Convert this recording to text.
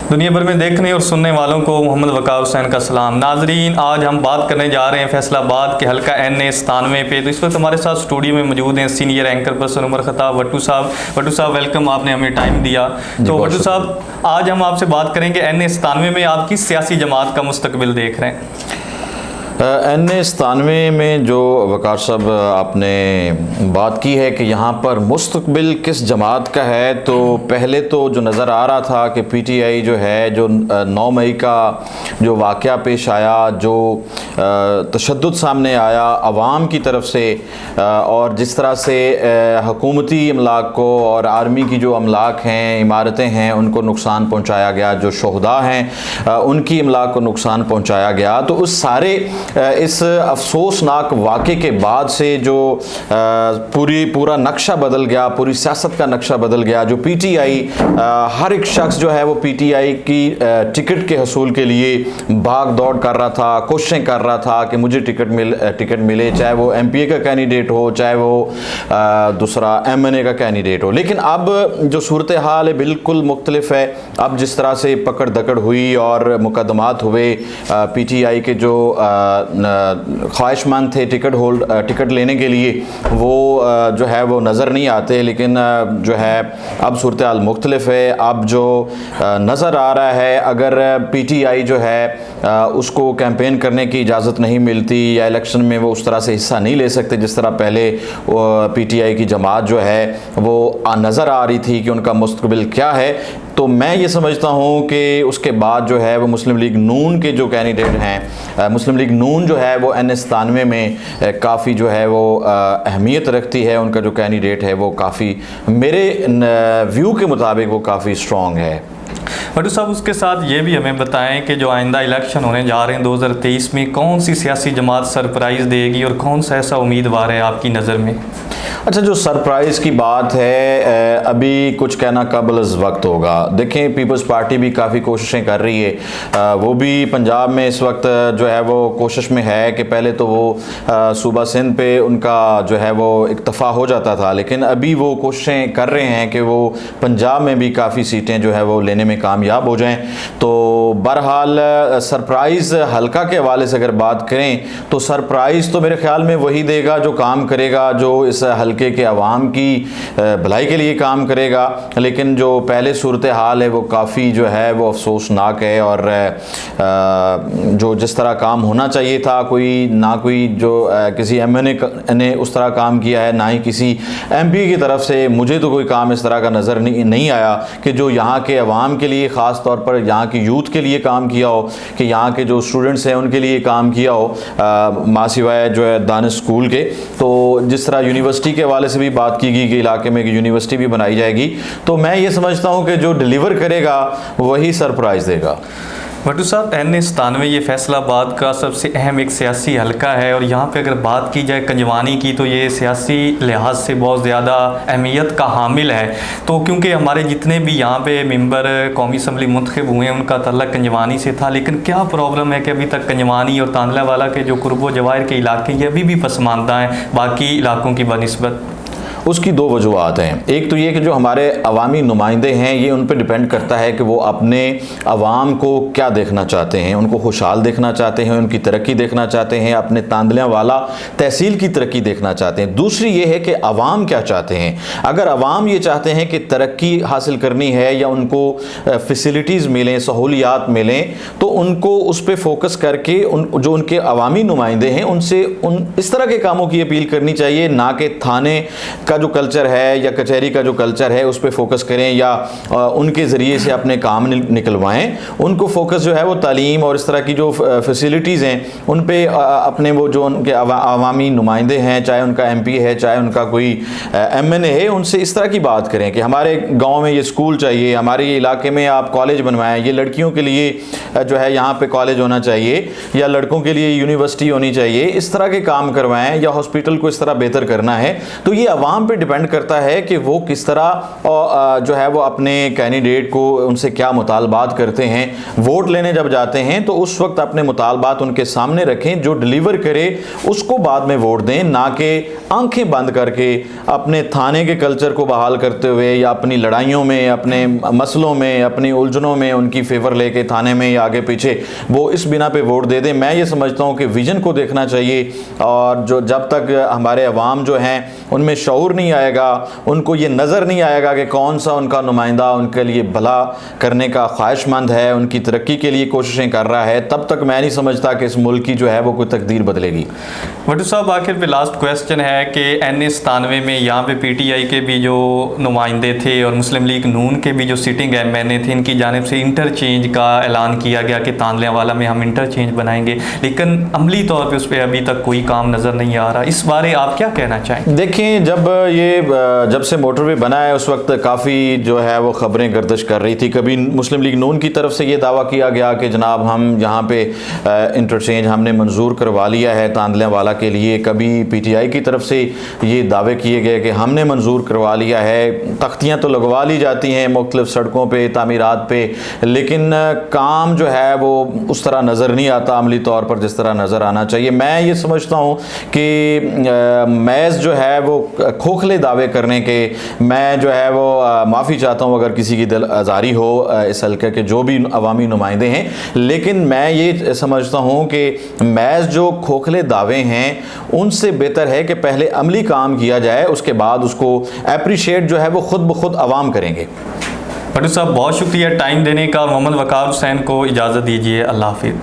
दुनिया भर में देखने और सुनने वालों को मोहम्मद वकार हुसैन का सलाम। नाजरीन, आज हम बात करने जा रहे हैं फैसलाबाद के हल्का NA97 पे। तो इस वक्त हमारे साथ स्टूडियो में मौजूद हैं senior anchor person Umar Khattab Wattoo साहब। वट्टू साहब वेलकम, आपने हमें टाइम दिया। तो वट्टू साहब, आज हम आपसे बात करेंगे NA97 में आप किस सियासी जमात का मुस्तकबिल देख रहे हैं? NA97 में जो वकार साहब आपने बात की है कि यहाँ पर मुस्तकबिल किस जमात का है, तो पहले तो जो नज़र आ रहा था कि PTI जो है, जो 9 मई का जो वाक़या पेश आया, जो तशद्दुद सामने आया अवाम की तरफ से, और जिस तरह से हुकूमती अमलाक को और आर्मी की जो अमलाक हैं, इमारतें हैं, उनको नुकसान पहुँचाया गया, जो शोहदा हैं उनकी अमलाक को नुकसान पहुँचाया गया। तो उस सारे इस अफसोसनाक वाक़े के बाद से जो पूरा नक्शा बदल गया, पूरी सियासत का नक्शा बदल गया। जो PTI, हर एक शख्स जो है वो PTI की टिकट के हसूल के लिए भाग दौड़ कर रहा था, कोशिशें कर रहा था कि मुझे टिकट मिले, चाहे वो MPA का कैंडिडेट हो, चाहे वो दूसरा MNA का कैंडिडेट हो। लेकिन अब जो सूरत हाल है बिल्कुल मुख्तलिफ है। अब जिस तरह से पकड़ दकड़ हुई और मुकदमात हुए, PTI के जो ख्वाहिशमंद थे टिकट लेने के लिए, वो जो है वो नज़र नहीं आते। लेकिन जो है अब सूरत हाल मुख्तलिफ है। अब जो नज़र आ रहा है, अगर PTI जो है उसको कैंपेन करने की इजाज़त नहीं मिलती या इलेक्शन में वो उस तरह से हिस्सा नहीं ले सकते जिस तरह पहले PTI की जमात जो है वो नज़र आ रही थी कि उनका मुस्तकबिल क्या है, तो मैं ये समझता हूँ कि उसके बाद जो है वो मुस्लिम लीग नून के जो कैंडिडेट हैं, मुस्लिम लीग नून जो है वो NA97 में काफ़ी जो है वो अहमियत रखती है। उनका जो कैंडिडेट है वो काफ़ी, मेरे व्यू के मुताबिक वो काफ़ी स्ट्रॉन्ग है। वट्टू साहब, उसके साथ ये भी हमें बताएं कि जो आइंदा इलेक्शन होने जा रहे हैं 2023 में, कौन सी सियासी जमात सरप्राइज़ देगी और कौन सा ऐसा उम्मीदवार है आपकी नज़र में? अच्छा, जो सरप्राइज़ की बात है, अभी कुछ कहना कबल वक्त होगा। देखें, पीपल्स पार्टी भी काफ़ी कोशिशें कर रही है। वो भी पंजाब में इस वक्त जो है वो कोशिश में है कि पहले तो वो सूबा सिंध पे उनका जो है वो इक्तफ़ा हो जाता था, लेकिन अभी वो कोशिशें कर रहे हैं कि वो पंजाब में भी काफ़ी सीटें जो है वो लेने में कामयाब हो जाएं। तो बहरहाल सरप्राइज़ हल्का के हवाले से अगर बात करें तो सरप्राइज़ तो मेरे ख्याल में वही देगा जो काम करेगा, जो इस हल्के के अवाम की भलाई के लिए काम करेगा। लेकिन जो पहले सूरत हाल है वो काफ़ी जो है वो अफसोसनाक है, और जो जिस तरह काम होना चाहिए था, कोई जो किसी MNA ने उस तरह काम किया है, ना ही किसी MP की तरफ से मुझे तो कोई काम इस तरह का नज़र नहीं आया कि जो यहाँ के अवाम के लिए, ख़ास तौर पर यहाँ के यूथ के लिए काम किया हो, कि यहाँ के जो स्टूडेंट्स हैं उनके लिए काम किया हो, मासिवाय जो है दानिश स्कूल के। तो जिस तरह यूनिवर्सिटी के हवाले से भी बात की गई कि इलाके में यूनिवर्सिटी भी बनाई जाएगी, तो मैं ये समझता हूँ कि जो डिलीवर करेगा वही सरप्राइज़ देगा। वट्टू साहब, NA97 ये फैसलाबाद का सबसे अहम एक सियासी हलका है, और यहाँ पे अगर बात की जाए कंजवानी की, तो ये सियासी लिहाज से बहुत ज़्यादा अहमियत का हामिल है। तो क्योंकि हमारे जितने भी यहाँ पे मेंबर कौमी असम्बली मुंतखब हुए हैं उनका तल्लक कंजवानी से था, लेकिन क्या प्रॉब्लम है कि अभी तक कंजवानी और तांदलावाला के जो कुर्बो जवाहिर के इलाके ये अभी भी पसमानदा हैं बाकी इलाकों की बनिस्बत? उसकी दो वजूहत हैं। एक तो ये कि जो हमारे अवामी नुमाइंदे हैं, ये उन पर डिपेंड करता है कि वो अपने अवाम को क्या देखना चाहते हैं। उनको खुशहाल देखना चाहते हैं, उनकी तरक्की देखना चाहते हैं, अपने तांदलियावाला तहसील की तरक्की देखना चाहते हैं। दूसरी ये है कि अवाम क्या चाहते हैं। अगर अवाम ये चाहते हैं कि तरक्की हासिल करनी है या उनको फैसिलिटीज़ मिलें, सहूलियात मिलें, तो उनको उस पर फोकस करके जो उनके अवामी नुमाइंदे हैं उनसे इस तरह के कामों की अपील करनी चाहिए, ना कि थाने का जो कल्चर है या कचहरी का जो कल्चर है उस पर फोकस करें या उनके ज़रिए से अपने काम निकलवाएं। उनको फोकस जो है वो तालीम और इस तरह की जो फैसिलिटीज़ हैं उन पे अपने वो जो उनके अवामी नुमाइंदे हैं, चाहे उनका MP है, चाहे उनका कोई MNA है, उनसे इस तरह की बात करें कि हमारे गाँव में ये स्कूल चाहिए, हमारे ये इलाके में आप कॉलेज बनवाएँ, ये लड़कियों के लिए जो है यहाँ पर कॉलेज होना चाहिए या लड़कों के लिए यूनिवर्सिटी होनी चाहिए, इस तरह के काम करवाएँ, या हॉस्पिटल को इस तरह बेहतर करना है। तो ये अवाम पे डिपेंड करता है कि वो किस तरह जो है वो अपने कैंडिडेट को उनसे क्या मुतालबात करते हैं। वोट लेने जब जाते हैं तो उस वक्त अपने मुतालबात उनके सामने रखें, जो डिलीवर करे उसको बाद में वोट दें, ना कि आंखें बंद करके अपने थाने के कल्चर को बहाल करते हुए या अपनी लड़ाइयों में, अपने मसलों में, अपनी उलझनों में उनकी फेवर लेके थाने में या आगे पीछे वो इस बिना पे वोट दे दें। मैं ये समझता हूँ कि विजन को देखना चाहिए, और जो जब तक हमारे अवाम जो हैं उनमें शऊर नहीं आएगा, उनको ये नज़र नहीं आएगा कि कौन सा उनका नुमाइंदा उनके लिए भला करने का ख्वाहिशमंद है, उनकी तरक्की के लिए कोशिशें कर रहा है, तब तक मैं नहीं समझता कि इस मुल्क की जो है वो कोई तकदीर बदलेगी। भट्टू साहब, आखिर पे लास्ट क्वेश्चन है कि NA-97 में यहाँ पे PTI के भी जो नुमाइंदे थे और मुस्लिम लीग नून के भी जो सिटिंग MNA थे, इनकी जानिब से इंटरचेंज का ऐलान किया गया कि तांदलेवाला में हम इंटरचेंज बनाएंगे, लेकिन अमली तौर पे उस पर अभी तक कोई काम नज़र नहीं आ रहा। इस बारे आप क्या कहना चाहें? देखिए, जब से मोटरवे बना है उस वक्त काफ़ी जो है वो खबरें गर्दिश कर रही थी। कभी मुस्लिम लीग नून की तरफ से ये दावा किया गया कि जनाब हम यहाँ पे इंटरचेंज हमने मंजूर करवा लिया है तांदलेवाला के लिए, कभी PTI की तरफ से ये दावे किए गए कि हमने मंजूर करवा लिया है। तख्तियाँ तो लगवा ली जाती हैं मुख्तलिफ सड़कों पे, तामीरात पे, लेकिन काम जो है वो उस तरह नज़र नहीं आता अमली तौर पर जिस तरह नज़र आना चाहिए। मैं ये समझता हूँ कि महज जो है वो खोखले दावे करने के, मैं जो है वो माफ़ी चाहता हूँ अगर किसी की दिल आज़ारी हो इस हल्के के जो भी अवामी नुमाइंदे हैं, लेकिन मैं ये समझता हूँ कि महज जो खोखले दावे हैं उनसे बेहतर है कि पहले अमली काम किया जाए, उसके बाद उसको अप्रिशिएट जो है वो खुद ब खुद अवाम करेंगे। भट्टू साहब, बहुत शुक्रिया टाइम देने का, और मोहम्मद वकार हुसैन को इजाज़त दीजिए। अल्लाह हाफिज़।